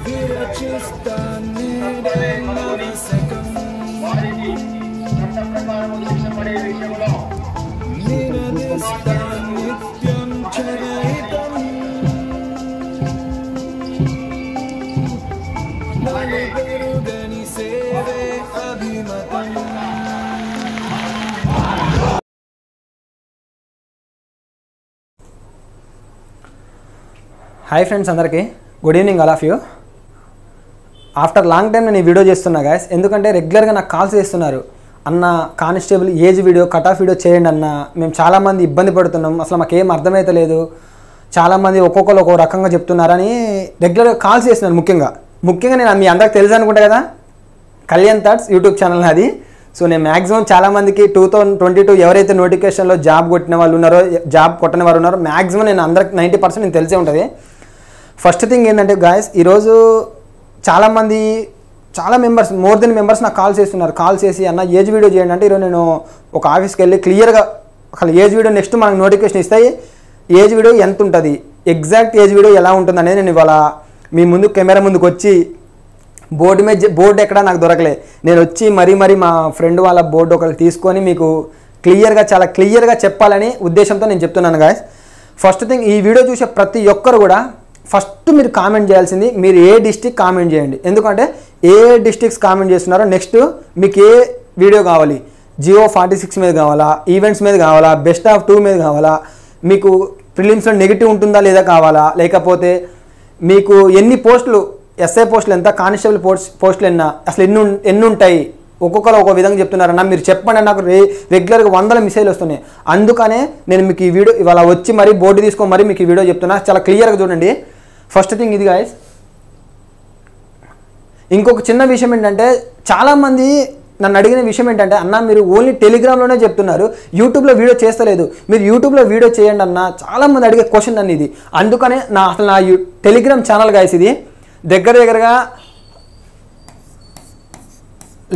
Hi friends, అందరికీ good evening all of you. After long time నేను ఈ video చేస్తున్నా గాయస్. ఎందుకంటే రెగ్యులర్గా నాకు కాల్స్ చేస్తున్నారు, అన్న constable age video cut off video చేయండి అన్న, మేము చాలామంది ఇబ్బంది పడుతున్నాం, అసలు మాకేం అర్థమవుతలేదు, చాలామంది ఒక్కొక్కరు ఒక్కో రకంగా చెప్తున్నారని రెగ్యులర్గా కాల్స్ చేస్తున్నారు. ముఖ్యంగా నేను మీ అందరికి తెలుసు అనుకుంటా కదా, కళ్యాణ్ థాట్స్ యూట్యూబ్ ఛానల్ అది. సో నేను మ్యాక్సిమం చాలామందికి 2022 ఎవరైతే నోటిఫికేషన్లో జాబ్ కొట్టిన వాళ్ళు ఉన్నారో, జాబ్ కొట్టని వారు ఉన్నారో, మ్యాక్సిమం నేను అందరికి 90% నేను తెలిసే ఉంటుంది. ఫస్ట్ థింగ్ ఏంటంటే గాయస్, ఈరోజు చాలా మెంబర్స్, మోర్ దెన్ మెంబర్స్ నాకు కాల్ చేస్తున్నారు. కాల్ చేసి అన్న ఏజ్ వీడియో చేయండి అంటే, ఈరోజు నేను ఒక ఆఫీస్కి వెళ్ళి క్లియర్గా అసలు ఏజ్ వీడియో నెక్స్ట్ మనకు నోటిఫికేషన్ ఇస్తాయి, ఏజ్ వీడియో ఎంత ఉంటుంది, ఎగ్జాక్ట్ ఏజ్ వీడియో ఎలా ఉంటుంది అనేది నేను ఇవాళ మీ ముందు కెమెరా ముందుకు వచ్చి బోర్డు ఎక్కడ నాకు దొరకలే, నేను వచ్చి మరీ మా ఫ్రెండ్ వాళ్ళ బోర్డు ఒకటి తీసుకొని మీకు చాలా క్లియర్గా చెప్పాలని ఉద్దేశంతో నేను చెప్తున్నాను గాయస్. ఫస్ట్ థింగ్, ఈ వీడియో చూసే ప్రతి ఒక్కరు కూడా ఫస్ట్ మీరు కామెంట్ చేయాల్సింది, మీరు ఏ డిస్ట్రిక్ట్ కామెంట్ చేయండి. ఎందుకంటే ఏ డిస్ట్రిక్ట్స్ కామెంట్ చేస్తున్నారో నెక్స్ట్ మీకు ఏ వీడియో కావాలి, జియో 46 మీద కావాలా, ఈవెంట్స్ మీద కావాలా, బెస్ట్ ఆఫ్ 2 మీద కావాలా, మీకు ప్రిలిమ్స్లో నెగిటివ్ ఉంటుందా లేదా కావాలా, లేకపోతే మీకు ఎన్ని పోస్టులు, ఎస్ఐ పోస్టులు ఎంత, కానిస్టేబుల్ పోస్టులు అసలు ఎన్ని ఉంటాయి, ఒక్కొక్కరు ఒక్కో విధంగా చెప్తున్నారన్న, మీరు చెప్పండి. నాకు రెగ్యులర్గా 100 మెసేజ్లు వస్తున్నాయి. అందుకనే నేను మీకు ఈ వీడియో ఇవాళ వచ్చి మరీ బోర్డు తీసుకొని మరీ మీకు ఈ వీడియో చెప్తున్నా, చాలా క్లియర్గా చూడండి. ఫస్ట్ థింగ్ ఇది గాయస్. ఇంకొక చిన్న విషయం ఏంటంటే, చాలామంది నన్ను అడిగిన విషయం ఏంటంటే, అన్న మీరు ఓన్లీ టెలిగ్రామ్లోనే చెప్తున్నారు, యూట్యూబ్లో వీడియో చేస్తలేదు, మీరు యూట్యూబ్లో వీడియో చేయండి అన్న, చాలామంది అడిగే క్వశ్చన్ అన్న ఇది. అందుకనే నా టెలిగ్రామ్ ఛానల్ గాయస్, ఇది దగ్గరగా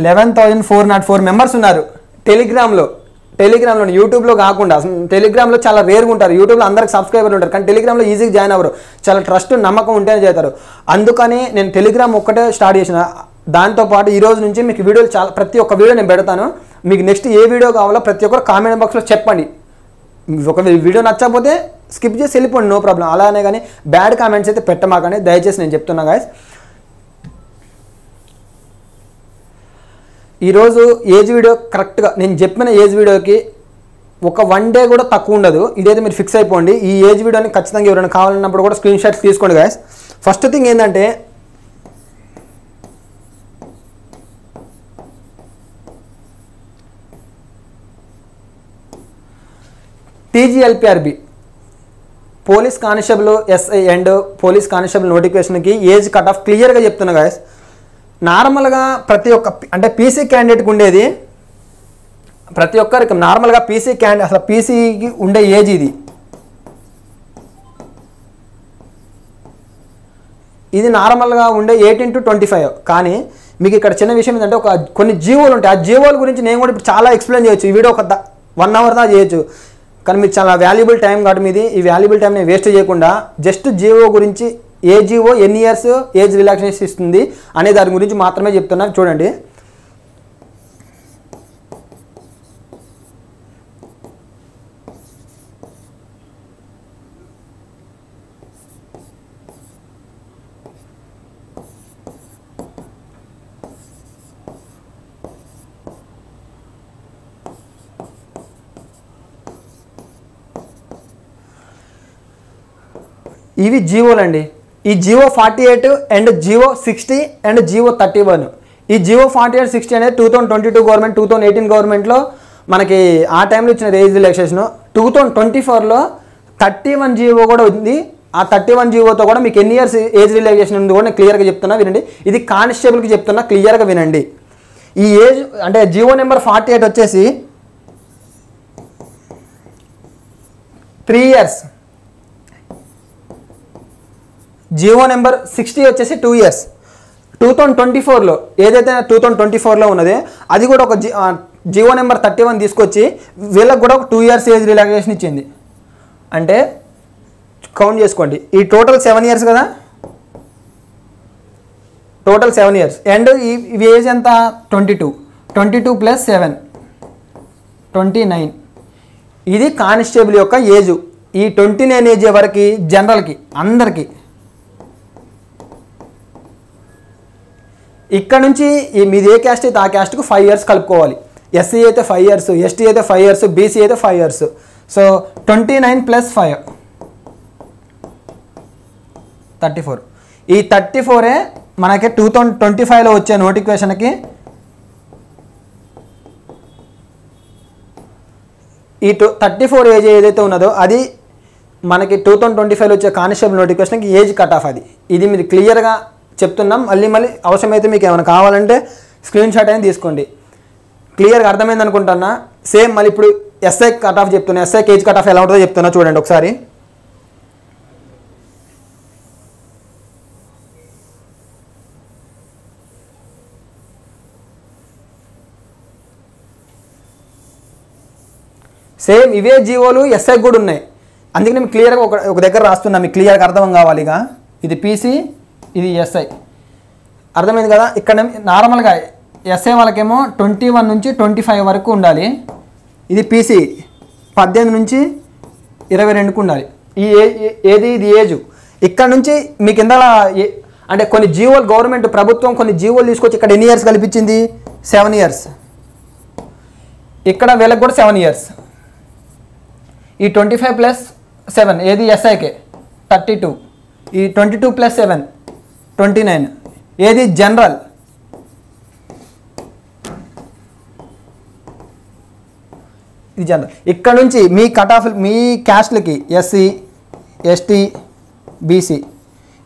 11,404 మెంబర్స్ ఉన్నారు టెలిగ్రామ్లో. యూట్యూబ్లో కాకుండా టెలిగ్రామ్లో చాలా రేర్గా ఉంటారు. యూట్యూబ్లో అందరికి సబ్స్క్రైబర్లు ఉంటారు, కానీ టెలిగ్రామ్లో ఈజీగా జాయిన్ అవ్వరు. చాలా ట్రస్ట్, నమ్మకం ఉంటేనే చేస్తారు. అందుకని నేను టెలిగ్రామ్ ఒక్కటే స్టార్ట్ చేసిన. దాంతోపాటు ఈ రోజు నుంచి మీకు వీడియోలు ప్రతి ఒక్క వీడియో నేను పెడతాను. మీకు నెక్స్ట్ ఏ వీడియో కావాలో ప్రతి ఒక్కరు కామెంట్ బాక్స్లో చెప్పండి. ఒక వీడియో నచ్చకపోతే స్కిప్ చేసి వెళ్ళిపోండి, నో ప్రాబ్లం. అలానే కానీ బ్యాడ్ కామెంట్స్ అయితే పెట్టమాకండి దయచేసి, నేను చెప్తున్నా గాయస్. ఈరోజు ఏజ్ వీడియో కరెక్ట్గా నేను చెప్పిన ఏజ్ వీడియోకి ఒక 1 డే కూడా తక్కువ ఉండదు. ఇదైతే మీరు ఫిక్స్ అయిపోండి. ఈ ఏజ్ వీడియోని ఖచ్చితంగా ఎవరైనా కావాలన్నప్పుడు కూడా స్క్రీన్ షాట్స్ తీసుకోండి గాయస్. ఫస్ట్ థింగ్ ఏంటంటే, TGLPRB police constable SI and police constable నోటిఫికేషన్కి ఏజ్ కట్ ఆఫ్ క్లియర్గా చెప్తున్నా గాయస్. నార్మల్గా ప్రతి ఒక్క అంటే పీసీ క్యాండిడేట్కి ఉండేది, ప్రతి ఒక్కరికి నార్మల్గా అసలు పీసీకి ఉండే ఏజ్ ఇది నార్మల్గా ఉండే 18 to 25. కానీ మీకు ఇక్కడ చిన్న విషయం ఏంటంటే, కొన్ని జీవోలు ఉంటాయి. ఆ జీవోల గురించి నేను కూడా ఇప్పుడు చాలా ఎక్స్ప్లెయిన్ చేయొచ్చు, ఈ వీడియో ఒక 1 hour దాకా చేయొచ్చు. కానీ మీరు చాలా వాల్యుబుల్ టైం కాబట్టి మీది, ఈ వాల్యుబుల్ టైం నేను వేస్ట్ చేయకుండా జస్ట్ జీవో గురించి, ఏ జీవో ఎన్ని ఇయర్స్ ఏజ్ రిలాక్సేషన్ ఇస్తుంది అనే దాని గురించి మాత్రమే చెప్తున్నా. చూడండి, ఇవి జీవోలు అండి. ఈ జియో 48 అండ్ జియో 60 అండ్ జియో 31. ఈ జియో 48, 60 అనేది 2022 గవర్నమెంట్, 2018 గవర్నమెంట్లో మనకి ఆ టైంలో ఇచ్చిన ఏజ్ రిలాక్సేషన్. 2024లో 31 జియో కూడా ఉంది. ఆ 31 జియోతో కూడా మీకు ఎన్ని ఇయర్స్ ఏజ్ రిలాక్సేషన్ ఉంది కూడా నేను క్లియర్గా చెప్తున్నా, వినండి. ఇది కానిస్టేబుల్కి చెప్తున్నా, క్లియర్గా వినండి. ఈ ఏజ్ అంటే జియో నెంబర్ 48 వచ్చేసి 3 years. జియో నెంబర్ 60 వచ్చేసి 2 years. 2024లో ఏదైతే 2024లో ఉన్నదో అది కూడా ఒక జియో నెంబర్ 31 తీసుకొచ్చి వీళ్ళకి కూడా ఒక 2 years ఏజ్ రిలాక్సేషన్ ఇచ్చింది. అంటే కౌంట్ చేసుకోండి, ఈ టోటల్ 7 years కదా. Total 7 years. అండ్ ఇవి ఏజ్ ఎంత 22 ప్లస్ 7 29. ఇది కానిస్టేబుల్ యొక్క ఏజ్. ఈ 29 ఏజ్ వరకు జనరల్కి అందరికీ. ఇక్కడ నుంచి మీది ఏ క్యాస్ట్ అయితే ఆ క్యాస్ట్కు 5 years కలుపుకోవాలి. ఎస్సీ అయితే 5 years, ఎస్టీ అయితే 5 years, బీసీ అయితే 5 years. So 29 plus 5 34. ఈ 34 మనకి 2025లో వచ్చే నోటిఫికేషన్కి ఈ 34 ఏజ్ ఏదైతే ఉన్నదో అది మనకి 2025లో వచ్చే కానిస్టేబుల్ నోటిఫికేషన్కి ఏజ్ కట్ ఆఫ్. ఇది మీరు క్లియర్గా చెప్తున్నాం. మళ్ళీ అవసరమైతే మీకు ఏమైనా కావాలంటే స్క్రీన్ షాట్ అయినా తీసుకోండి. క్లియర్గా అర్థమైంది అనుకుంటున్నా. సేమ్ మళ్ళీ ఇప్పుడు ఎస్ఐ కట్ ఆఫ్ చెప్తున్నా. ఎస్ఐ ఏజ్ కట్ ఆఫ్ ఎలా ఉంటుందో చెప్తున్నా చూడండి ఒకసారి. సేమ్ ఇవే జీవోలు ఎస్ఐ కూడా ఉన్నాయి. అందుకే నేను క్లియర్గా ఒక దగ్గర రాస్తున్నా, మీకు క్లియర్గా అర్థం కావాలిగా. ఇది పీసీ, ఇది ఎస్ఐ. అర్థమైంది కదా. ఇక్కడ నార్మల్గా ఎస్ఐ వాళ్ళకేమో 21 నుంచి 25 వరకు ఉండాలి. ఇది పీసీ 18 నుంచి 22కు ఉండాలి. ఇది ఏజ్. ఇక్కడ నుంచి మీ కింద అంటే కొన్ని జీవోలు గవర్నమెంట్ ప్రభుత్వం కొన్ని జీవోలు తీసుకొచ్చి ఇక్కడ ఎన్ని ఇయర్స్ కల్పించింది? 7 years. ఇక్కడ వీళ్ళకి కూడా 7 years. ఈ 25 ప్లస్ 7 ఏది ఎస్ఐకే 32. ఈ 22 ప్లస్ 7 29. ఏది జనరల్. ఇది జనరల్. ఇక్కడ నుంచి మీ కట్ ఆఫ్ మీ క్యాస్ట్లకి ఎస్సీ, ఎస్టీ, బీసీ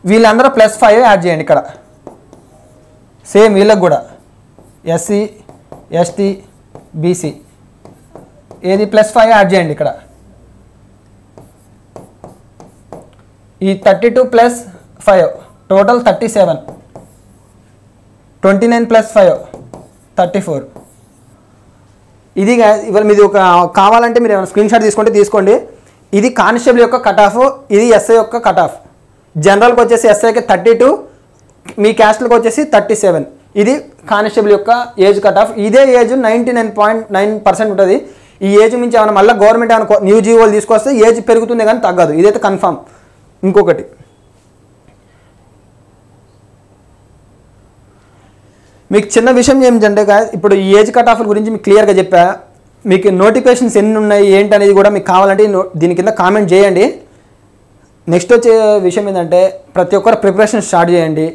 వీళ్ళందరూ +5 యాడ్ చేయండి ఇక్కడ. సేమ్ వీళ్ళకి కూడా ఎస్సీ, ఎస్టీ, బీసీ ఏది +5 యాడ్ చేయండి ఇక్కడ. ఈ 32 ప్లస్ 5 టోటల్ 37. 29 ప్లస్ 5 34. ఇది ఇవాళ మీది ఒక కావాలంటే మీరు ఏమైనా స్క్రీన్ షాట్ తీసుకోండి. ఇది కానిస్టేబుల్ యొక్క కట్ ఆఫ్, ఇది ఎస్ఐ యొక్క కట్ ఆఫ్. జనరల్కి వచ్చేసి ఎస్ఐకి 32, మీ క్యాస్ట్లకు వచ్చేసి 37. ఇది కానిస్టేబుల్ యొక్క ఏజ్ కట్ ఆఫ్. ఇదే ఏజ్ 99.9% ఉంటుంది. ఈ ఏజ్ మించి ఏమైనా మళ్ళీ గవర్నమెంట్ ఏమైనా న్యూ జీవోలు తీసుకొస్తే ఏజ్ పెరుగుతుంది కానీ తగ్గదు. ఇదైతే కన్ఫామ్. ఇంకొకటి మీకు చిన్న విషయం ఏమిటంటే ఇప్పుడు ఈ ఏజ్ కట్ ఆఫ్ గురించి మీకు క్లియర్గా చెప్పా. మీకు నోటిఫికేషన్స్ ఎన్ని ఉన్నాయి ఏంటి అనేది కూడా మీకు కావాలంటే దీని కింద కామెంట్ చేయండి. నెక్స్ట్ వచ్చే విషయం ఏంటంటే ప్రతి ఒక్కరు ప్రిపరేషన్ స్టార్ట్ చేయండి.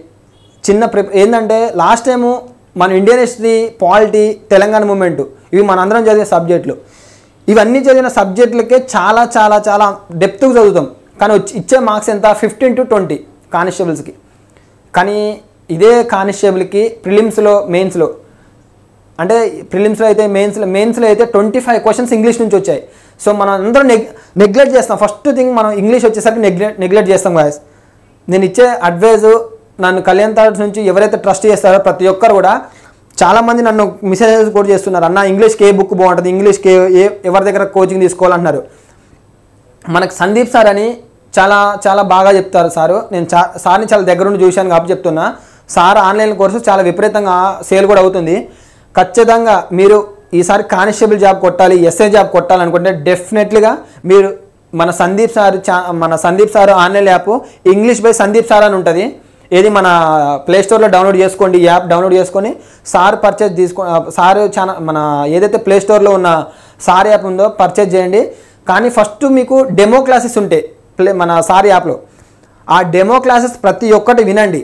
ఏంటంటే లాస్ట్ టైము మన Indian history, polity, Telangana movement ఇవి మనందరం చదివిన సబ్జెక్టులు. ఇవన్నీ చదివిన సబ్జెక్టులకే చాలా చాలా చాలా డెప్త్గా చదువుతాం. కానీ ఇచ్చే మార్క్స్ ఎంత? 15 to 20 కానిస్టేబుల్స్కి. కానీ ఇదే కానిస్టేబుల్కి ప్రిలిమ్స్లో, మెయిన్స్లో అంటే ప్రిలిమ్స్లో అయితే మెయిన్స్లో అయితే 25 questions ఇంగ్లీష్ నుంచి వచ్చాయి. సో మనం అందరం నెగ్లెక్ట్ చేస్తాం. ఫస్ట్ థింగ్ మనం ఇంగ్లీష్ వచ్చేసరికి నెగ్లెక్ట్ చేస్తాం గాయస్. నేను ఇచ్చే అడ్వైజ్ నన్ను కళ్యాణ్ థాట్స్ నుంచి ఎవరైతే ట్రస్ట్ చేస్తారో ప్రతి ఒక్కరు కూడా చాలామంది నన్ను మెసేజెస్ కూడా చేస్తున్నారు. అన్న ఇంగ్లీష్కి ఏ బుక్ బాగుంటుంది, ఇంగ్లీష్కి ఎవరి దగ్గర కోచింగ్ తీసుకోవాలంటున్నారు. మనకు సందీప్ సార్ అని చాలా చాలా బాగా చెప్తారు సారు. నేను సార్ని చాలా దగ్గర నుండి చూశాను కాబట్టి చెప్తున్నా. సార్ ఆన్లైన్ కోర్సు చాలా విపరీతంగా సేల్ కూడా అవుతుంది. ఖచ్చితంగా మీరు ఈసారి కానిస్టేబుల్ జాబ్ కొట్టాలి, ఎస్ఐ జాబ్ కొట్టాలనుకుంటే డెఫినెట్లీగా మీరు మన Sandeep sir online app English by Sandeep sir అని ఉంటుంది. ఏది మన ప్లేస్టోర్లో డౌన్లోడ్ చేసుకోండి. ఈ యాప్ డౌన్లోడ్ చేసుకొని సార్ పర్చేజ్ సార్ మన ఏదైతే ప్లేస్టోర్లో ఉన్న సార్ యాప్ ఉందో పర్చేజ్ చేయండి. కానీ ఫస్ట్ మీకు డెమో క్లాసెస్ ఉంటాయి మన సార్ యాప్లో. ఆ డెమో క్లాసెస్ ప్రతి ఒక్కటి వినండి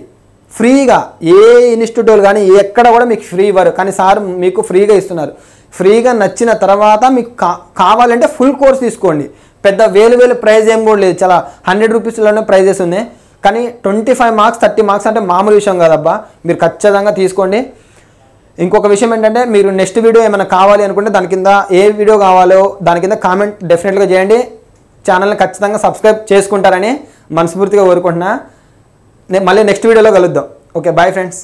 ఫ్రీగా. ఏ ఇన్స్టిట్యూట్ కానీ ఎక్కడ కూడా మీకు ఫ్రీ ఇవ్వరు, కానీ సార్ మీకు ఫ్రీగా ఇస్తున్నారు. ఫ్రీగా నచ్చిన తర్వాత మీకు కావాలంటే ఫుల్ కోర్స్ తీసుకోండి. పెద్ద వేలు ప్రైజ్ ఏం కూడా లేదు. చాలా 100 రూపీస్లోనే ప్రైజెస్ ఉన్నాయి. కానీ 25 మార్క్స్ 30 మార్క్స్ అంటే మామూలు విషయం కాదబ్బా. మీరు ఖచ్చితంగా తీసుకోండి. ఇంకొక విషయం ఏంటంటే మీరు నెక్స్ట్ వీడియో ఏమైనా కావాలి అనుకుంటే దాని కింద ఏ వీడియో కావాలో దాని కింద కామెంట్ డెఫినెట్గా చేయండి. ఛానల్ని ఖచ్చితంగా సబ్స్క్రైబ్ చేసుకుంటారని మనస్ఫూర్తిగా కోరుకుంటున్నా. మళ్ళీ నెక్స్ట్ వీడియోలో కలుద్దాం. Okay, bye friends.